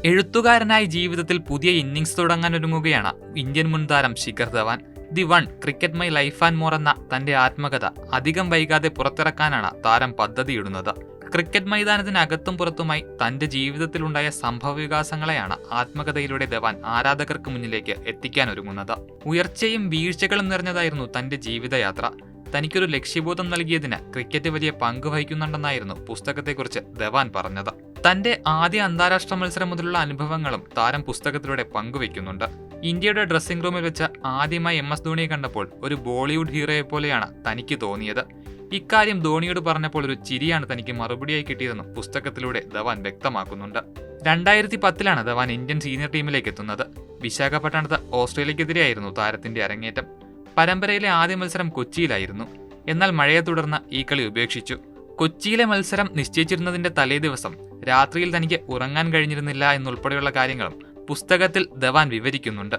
എഴുത്തുകാരനായി ജീവിതത്തിൽ പുതിയ innings തുടങ്ങാനൊരുങ്ങുകയാണ് Indian മുൻ താരം Shikhar Dhawan. The one cricket my life and more എന്ന തന്റെ ആത്മകഥ അധികം വൈകാതെ പുറത്തിറക്കാനാണ് താരം പദ്ധതിയിടുന്നത്. ക്രിക്കറ്റ് മൈതാനത്തിനകത്തും പുറത്തുമായി തന്റെ ജീവിതത്തിലുണ്ടായ സംഭവവികാസങ്ങളെയാണ് ആത്മകഥയിലൂടെ ധവാൻ ആരാധകർക്ക് മുന്നിലേക്ക് എത്തിക്കാനൊരുങ്ങുന്നത്. ഉയർച്ചയും വീഴ്ചകളും നിറഞ്ഞതായിരുന്നു തന്റെ ജീവിതയാത്ര. തനിക്കൊരു ലക്ഷ്യബോധം നൽകിയതിന് ക്രിക്കറ്റ് വലിയ പങ്ക് വഹിക്കുന്നുണ്ടെന്നായിരുന്നു പുസ്തകത്തെക്കുറിച്ച് ധവാൻ പറഞ്ഞത്. തന്റെ ആദ്യ അന്താരാഷ്ട്ര മത്സരം മുതലുള്ള അനുഭവങ്ങളും താരം പുസ്തകത്തിലൂടെ പങ്കുവെക്കുന്നുണ്ട്. ഇന്ത്യയുടെ ഡ്രസ്സിംഗ് റൂമിൽ വെച്ച് ആദ്യമായി MS ധോണിയെ കണ്ടപ്പോൾ ഒരു ബോളിവുഡ് ഹീറോയെ പോലെയാണ് തനിക്ക് തോന്നിയത്. ഇക്കാര്യം ധോണിയോട് പറഞ്ഞപ്പോൾ ഒരു ചിരിയാണ് തനിക്ക് മറുപടിയായി കിട്ടിയതെന്നും പുസ്തകത്തിലൂടെ ധവാൻ വ്യക്തമാക്കുന്നുണ്ട്. 2010 ധവാൻ ഇന്ത്യൻ സീനിയർ ടീമിലേക്ക് എത്തുന്നത്. വിശാഖപട്ടണത്ത് ഓസ്ട്രേലിയക്കെതിരെയായിരുന്നു താരത്തിന്റെ അരങ്ങേറ്റം. പരമ്പരയിലെ ആദ്യ മത്സരം കൊച്ചിയിലായിരുന്നു. എന്നാൽ മഴയെ തുടർന്ന് ഈ കളി ഉപേക്ഷിച്ചു. കൊച്ചിയിലെ മത്സരം നിശ്ചയിച്ചിരുന്നതിന്റെ തലേ ദിവസം രാത്രിയിൽ തനിക്ക് ഉറങ്ങാൻ കഴിഞ്ഞിരുന്നില്ല എന്നുൾപ്പെടെയുള്ള കാര്യങ്ങളും പുസ്തകത്തിൽ ധവാൻ വിവരിക്കുന്നുണ്ട്.